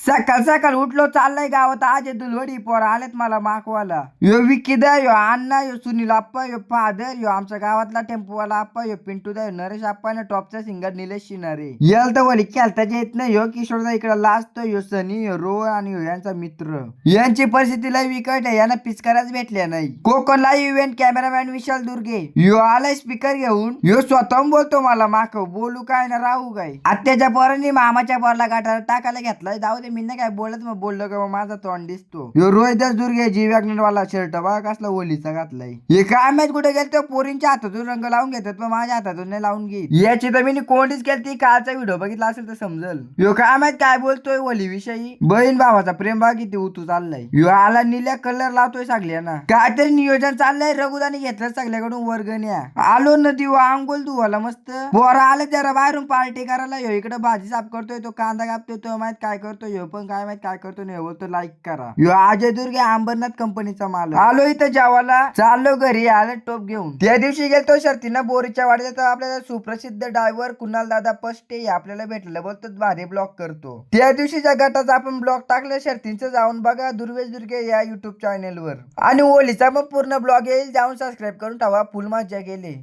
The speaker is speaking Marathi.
सकाळ सकाळ उठलो चाललाय गावात आज दुलवडी पोर आलेत मला माकवाला यो विकी दा यो अण्णा यो सुनील आप्पा यो फादर यो आमच्या गावातला टेम्पोवाला आप्पा यो पिंटू दा यो नरेश आप्पा आणि टॉपचा सिंगर निलेश शिनारे यल तर वली खेळताच येत नाही यो किशोरदा इकडे लाजतो यो सनी यो रो आणि यो यांचा मित्र यांची परिस्थिती लय विकट आहे यांना पिचकाराच भेटल्या नाही कोकण लाईव्ह इव्हेंट कॅमेरामॅन विशाल दुर्गे यो आलाय स्पीकर घेऊन यो स्वतःहून बोलतो मला माकव बोलू काय ना राहू काय आत्याच्या पोरांनी मामाच्या पोराला गाठाला टाकायला घेतलाय जाऊ दे मी नाही काय बोलत मग बोललो का माझा तोंड दिसतो यो रोहिदास दुर्गे जी वॅगनर वाला शर्ट बघा कसला ओलीचा घातलाय हे काय मॅच कुठे गेलतो पोरींच्या हातातून रंग लावून घेतात पण माझ्या हातातून नाही लावून घेत याची तर मी कोणतीच केली कालचा व्हिडिओ बघितला असेल तर समजल यो काय मॅच काय बोलतोय ओली विषयी बहीण भावाचा प्रेम बघा किती उतू चाललाय यो आला निल्या कलर लावतोय सगळ्यांना काहीतरी नियोजन चाललंय रघुदानी घेतलं सगळ्याकडून वर्गण्या आलो नदी आंघोल धुवाला मस्त पोरा आलं जरा बाहेरून पार्टी करायला यो इकडे भाजी साफ करतोय तो कांदा कापतोय तो माहित काय करतोय ह्यो पण काय माहित काय करतो नाही बोलतो लाईक करा यो अजय दुर्गे अंबरनाथ कंपनीचा माल आलो इथं जेवायला चाललो घरी आलं टोप घेऊन त्या दिवशी गेलतो शर्तीनं बोरीच्या वाड्यात तर आपल्याला सुप्रसिद्ध ड्रायव्हर कुणाल दादा पष्टे आपल्याला भेटलं बोलतो भारी ब्लॉग करतो त्या दिवशीच्या गटाचा आपण ब्लॉग टाकलं शर्तींचं जाऊन बघा दुर्वेश दुर्गे या युट्यूब चॅनेलवर आणि ओलीचा पण पूर्ण ब्लॉग येईल जाऊन सबस्क्राईब करून ठेवा फुल मजा गेले.